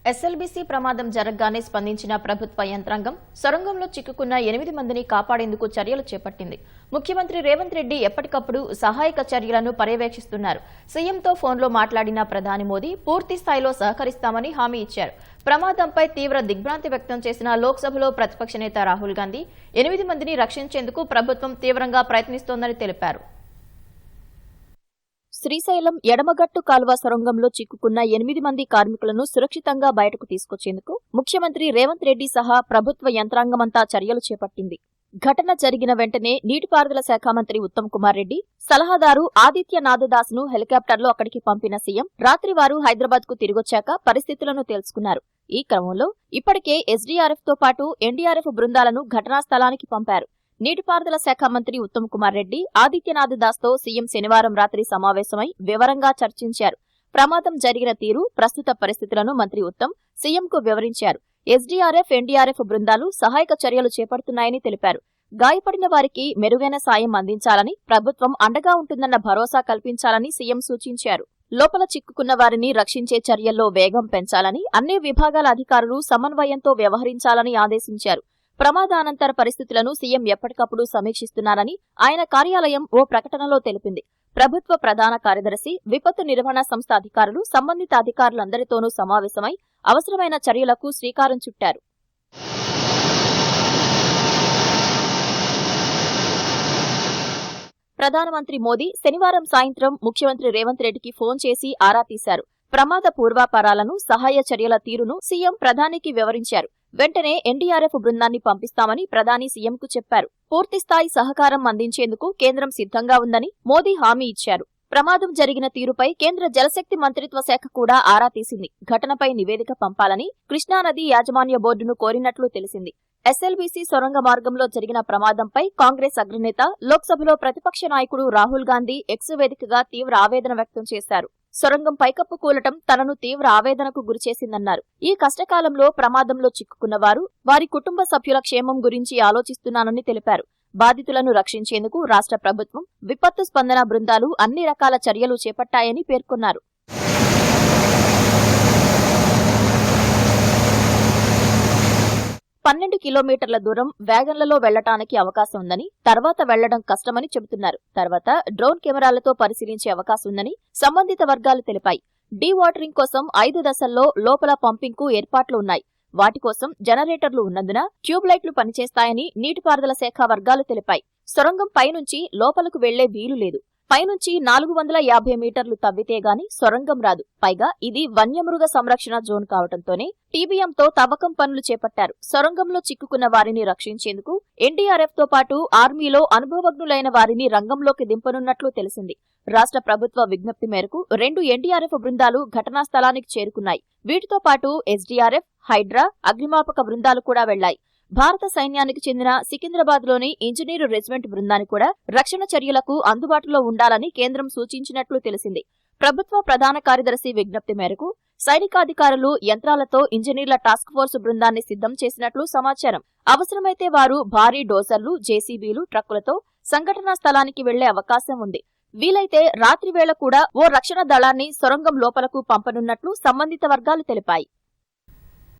SLBC ప్రమాదం జరగగానే స్పందించిన ప్రభుత్వ యంత్రాంగం సొరంగంలో చిక్కుకున్న 8 మందిని కాపాడేందుకు చర్యలు చేపట్టింది. ముఖ్యమంత్రి రేవంత్ రెడ్డి ఎప్పటికప్పుడు సహాయక చర్యలను పర్యవేక్షిస్తున్నారు. సీఎంతో ఫోన్లో మాట్లాడిన ప్రధాని మోదీ పూర్తి స్థాయిలో సహకరిస్తామని హామీ ఇచ్చారు. ప్రమాదంపై తీవ్ర దిగ్భ్రాంతి వ్యక్తం చేసిన లోక్సభలో ప్రతిపక్ష నేత రాహుల్ గాంధీ 8 మందిని రక్షించేందుకు ప్రభుత్వం తీవ్రంగా ప్రయత్నిస్తోందని తెలిపారు. శ్రీశైలం ఎడమగట్టు కాలువ సొరంగంలో చిక్కుకున్న 8 మంది కార్మికులను సురక్షితంగా బయటకు తీసుకొచ్చేందుకు ముఖ్యమంత్రి రేవంత్ రెడ్డి సహా ప్రభుత్వ యంత్రాంగమంతా చర్యలు చేపట్టింది. ఘటన జరిగిన వెంటనే నీటిపారుదల శాఖ మంత్రి ఉత్తమ్ కుమార్ రెడ్డి, సలహాదారు ఆదిత్యనాథదాస్ను హెలికాప్టర్లో అక్కడికి పంపిన సీఎం రాత్రి వారు హైదరాబాద్కు తిరిగొచ్చాక పరిస్థితులను తెలుసుకున్నారు. ఈ క్రమంలో ఇప్పటికే ఎస్డీఆర్ఎఫ్ తో పాటు ఎన్డీఆర్ఎఫ్ బృందాలను ఘటనా స్థలానికి పంపారు. నీటిపారుదల శాఖ మంత్రి ఉత్తమ్ కుమార్ రెడ్డి ఆదిత్యనాథ్ దాస్తో సీఎం శనివారం రాత్రి సమావేశమై వివరంగా చర్చించారు. ప్రమాదం జరిగిన తీరు, ప్రస్తుత పరిస్థితులను మంత్రి ఉత్తమ్ సీఎంకు వివరించారు. ఎస్డీఆర్ఎఫ్, ఎన్డీఆర్ఎఫ్ బృందాలు సహాయక చర్యలు చేపడుతున్నాయని తెలిపారు. గాయపడిన వారికి మెరుగైన సాయం అందించాలని, ప్రభుత్వం అండగా ఉంటుందన్న భరోసా కల్పించాలని సీఎం సూచించారు. లోపల చిక్కుకున్న వారిని రక్షించే చర్యల్లో వేగం పెంచాలని, అన్ని విభాగాల అధికారులు సమన్వయంతో వ్యవహరించాలని ఆదేశించారు. ప్రమాదానంతర పరిస్థితులను సీఎం ఎప్పటికప్పుడు సమీక్షిస్తున్నారని ఆయన కార్యాలయం ఓ ప్రకటనలో తెలిపింది. ప్రభుత్వ ప్రధాన కార్యదర్శి, విపత్తు నిర్వహణ సంస్థ అధికారులు సంబంధిత అధికారులందరితోనూ సమావేశమై అవసరమైన చర్యలకు శ్రీకారం చుట్టారు. ప్రధానమంత్రి మోదీ శనివారం సాయంత్రం ముఖ్యమంత్రి రేవంత్ రెడ్డికి ఫోన్ చేసి ఆరా తీశారు. ప్రమాద పూర్వాపరాలను, సహాయ చర్యల తీరును సీఎం ప్రధానికి వివరించారు. వెంటనే ఎన్డీఆర్ఎఫ్ బృందాన్ని పంపిస్తామని ప్రధాని సీఎంకు చెప్పారు. పూర్తిస్థాయి సహకారం అందించేందుకు కేంద్రం సిద్ధంగా ఉందని మోదీ హామీ ఇచ్చారు. ప్రమాదం జరిగిన తీరుపై కేంద్ర జలశక్తి మంత్రిత్వ శాఖ కూడా ఆరా తీసింది. ఘటనపై నివేదిక పంపాలని కృష్ణానది యాజమాన్య బోర్డును కోరినట్లు తెలిసింది. ఎస్ఎల్బీసీ సొరంగ మార్గంలో జరిగిన ప్రమాదంపై కాంగ్రెస్ అగ్రనేత, లోక్సభలో ప్రతిపక్ష నాయకుడు రాహుల్ గాంధీ ఎక్స్ వేదికగా తీవ్ర ఆవేదన వ్యక్తం చేశారు. సొరంగం పైకప్పు కూలటం తనను తీవ్ర ఆవేదనకు గురిచేసిందన్నారు. ఈ కష్టకాలంలో ప్రమాదంలో చిక్కుకున్న వారు, వారి కుటుంబ సభ్యుల క్షేమం గురించి ఆలోచిస్తున్నానని తెలిపారు. బాధితులను రక్షించేందుకు రాష్ట్ర ప్రభుత్వం, విపత్తు స్పందన బృందాలు అన్ని రకాల చర్యలు చేపట్టాయని పేర్కొన్నారు. పన్నెండు కిలోమీటర్ల దూరం వ్యాగన్లలో వెళ్లటానికి అవకాశం ఉందని, తర్వాత వెళ్లడం కష్టమని చెబుతున్నారు. తర్వాత డ్రోన్ కెమెరాలతో పరిశీలించే అవకాశం ఉందని సంబంధిత వర్గాలు తెలిపాయి. డీ వాటరింగ్ కోసం 5 దశల్లో లోపల పంపింగ్కు ఏర్పాట్లు ఉన్నాయి. వాటి కోసం జనరేటర్లు ఉన్నందున ట్యూబ్ లైట్లు పనిచేస్తాయని నీటిపారుదల శాఖ వర్గాలు తెలిపాయి. సొరంగం పైనుంచి లోపలకు వెళ్లే వీలు లేదు. పైనుంచి 450 మీటర్లు తవ్వితే గాని సొరంగం రాదు. పైగా ఇది వన్యమృగ సంరక్షణ జోన్ కావడంతోనే టీబీఎంతో తవ్వకం పనులు చేపట్టారు. సొరంగంలో చిక్కుకున్న వారిని రక్షించేందుకు ఎన్డీఆర్ఎఫ్ తో పాటు ఆర్మీలో అనుభవజ్ఞులైన వారిని రంగంలోకి దింపనున్నట్లు తెలిసింది. రాష్ట్ర ప్రభుత్వ విజ్ఞప్తి మేరకు 2 ఎన్డీఆర్ఎఫ్ బృందాలు ఘటనా స్థలానికి చేరుకున్నాయి. వీటితో పాటు ఎస్డీఆర్ఎఫ్, హైడ్రా, అగ్నిమాపక బృందాలు కూడా వెళ్లాయి. భారత సైన్యానికి చెందిన సికింద్రాబాద్లోని ఇంజనీరు రెజిమెంట్ బృందాన్ని కూడా రక్షణ చర్యలకు అందుబాటులో ఉండాలని కేంద్రం సూచించినట్లు తెలిసింది. ప్రభుత్వ ప్రధాన కార్యదర్శి విజ్ఞప్తి మేరకు సైనికాధికారులు యంత్రాలతో ఇంజనీర్ల టాస్క్ ఫోర్స్ బృందాన్ని సిద్ధం చేసినట్లు సమాచారం. అవసరమైతే వారు భారీ డోజర్లు, జేసీబీలు, ట్రక్కులతో సంఘటనా స్థలానికి వెళ్లే అవకాశం ఉంది. వీలైతే రాత్రి వేళ కూడా ఓ రక్షణ దళాన్ని సొరంగం లోపలకు పంపనున్నట్లు సంబంధిత వర్గాలు తెలిపాయి.